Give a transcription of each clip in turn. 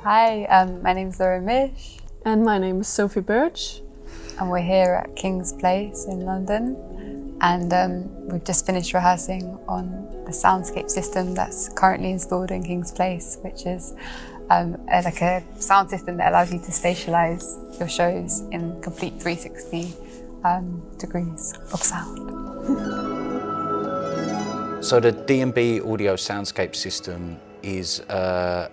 Hi, my name's Laura Mish. And my name is Sophie Birch. And we're here at King's Place in London. And we've just finished rehearsing on the Soundscape system that's currently installed in King's Place, which is like a sound system that allows you to spatialize your shows in complete 360 degrees of sound. So the D&B audio soundscape system is a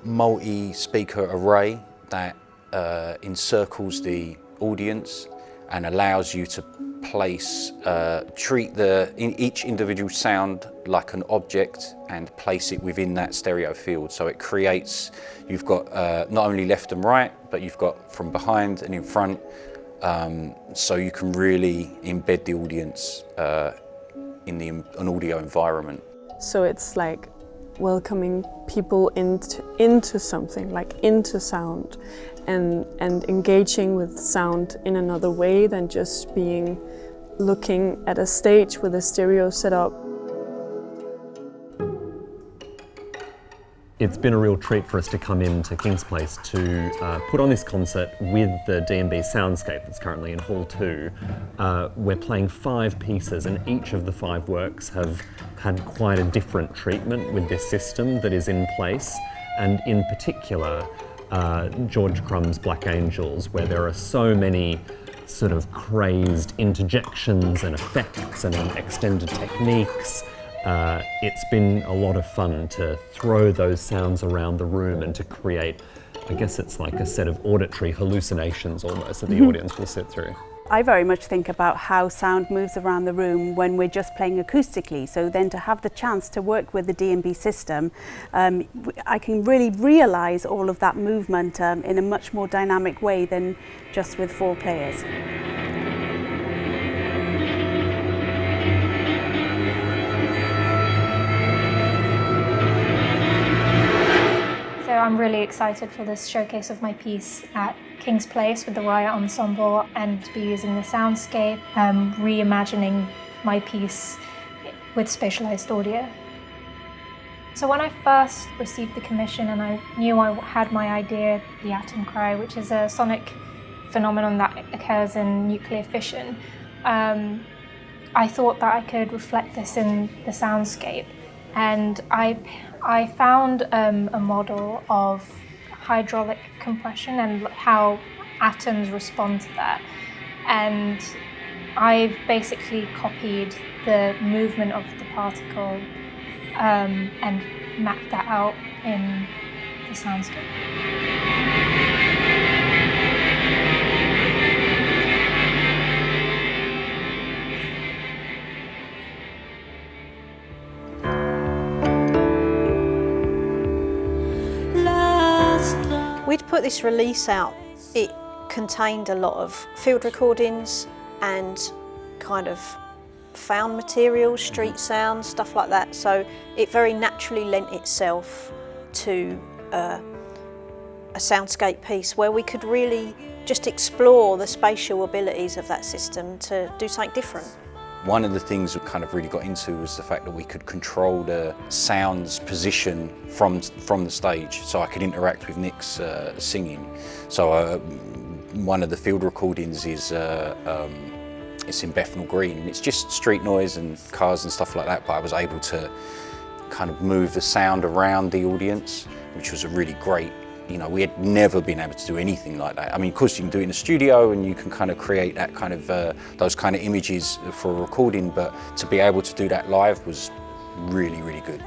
multi-speaker array that encircles the audience and allows you to place, treat each individual sound like an object and place it within that stereo field. So it creates, you've got not only left and right, but you've got from behind and in front, so you can really embed the audience in an audio environment. So it's like welcoming people into something, like into sound, and engaging with sound in another way than just looking at a stage with a stereo setup. It's been a real treat for us to come into King's Place to put on this concert with the D&B Soundscape that's currently in Hall 2. We're playing 5 pieces, and each of the 5 works have had quite a different treatment with this system that is in place, and in particular George Crumb's Black Angels, where there are so many sort of crazed interjections and effects and extended techniques. It's been a lot of fun to throw those sounds around the room and to create, I guess it's like a set of auditory hallucinations almost that the audience will sit through. I very much think about how sound moves around the room when we're just playing acoustically. So then to have the chance to work with the D&B system, I can really realise all of that movement in a much more dynamic way than just with 4 players. So I'm really excited for this showcase of my piece at King's Place with the Riot Ensemble, and to be using the Soundscape, reimagining my piece with spatialized audio. So when I first received the commission and I knew I had my idea, the atom cry, which is a sonic phenomenon that occurs in nuclear fission, I thought that I could reflect this in the soundscape. And I found a model of hydraulic compression and how atoms respond to that. And I've basically copied the movement of the particle and mapped that out in the soundscape. We'd put this release out. It contained a lot of field recordings and kind of found material, street sounds, stuff like that. So it very naturally lent itself to a soundscape piece where we could really just explore the spatial abilities of that system to do something different. One of the things we kind of really got into was the fact that we could control the sound's position from the stage, so I could interact with Nick's singing. So one of the field recordings is it's in Bethnal Green. It's just street noise and cars and stuff like that, but I was able to kind of move the sound around the audience, which was a really great. You know, we had never been able to do anything like that. I mean, of course you can do it in a studio and you can kind of create that kind of, those kind of images for a recording, but to be able to do that live was really, really good.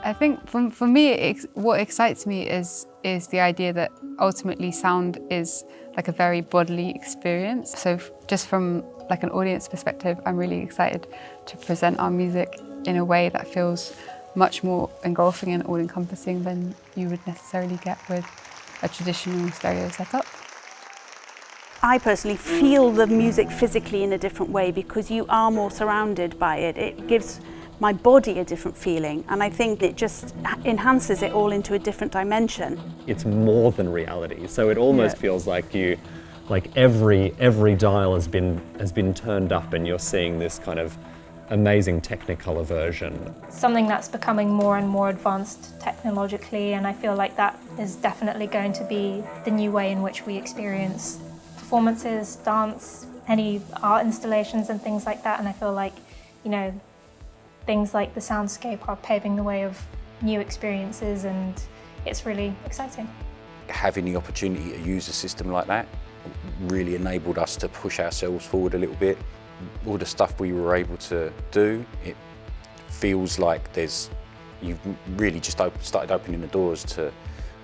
I think for me, what excites me is the idea that ultimately sound is like a very bodily experience. So just from like an audience perspective, I'm really excited to present our music in a way that feels much more engulfing and all-encompassing than you would necessarily get with a traditional stereo setup. I personally feel the music physically in a different way because you are more surrounded by it. It gives my body a different feeling, and I think it just enhances it all into a different dimension. It's more than reality, so it almost feels like every dial has been turned up and you're seeing this kind of amazing Technicolor version. Something that's becoming more and more advanced technologically, and I feel like that is definitely going to be the new way in which we experience performances, dance, any art installations and things like that. And I feel like, you know, things like the Soundscape are paving the way of new experiences, and it's really exciting. Having the opportunity to use a system like that really enabled us to push ourselves forward a little bit. All the stuff we were able to do, it feels like you've really just started opening the doors to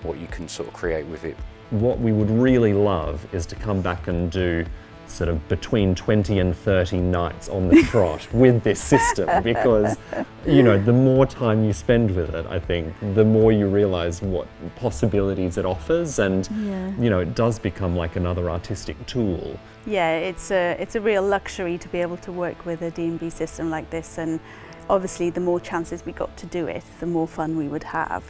what you can sort of create with it. What we would really love is to come back and do sort of between 20 and 30 nights on the trot with this system, because, you know, the more time you spend with it, I think, the more you realise what possibilities it offers, and you know, it does become like another artistic tool. Yeah, it's a real luxury to be able to work with a D&B system like this, and obviously the more chances we got to do it, the more fun we would have.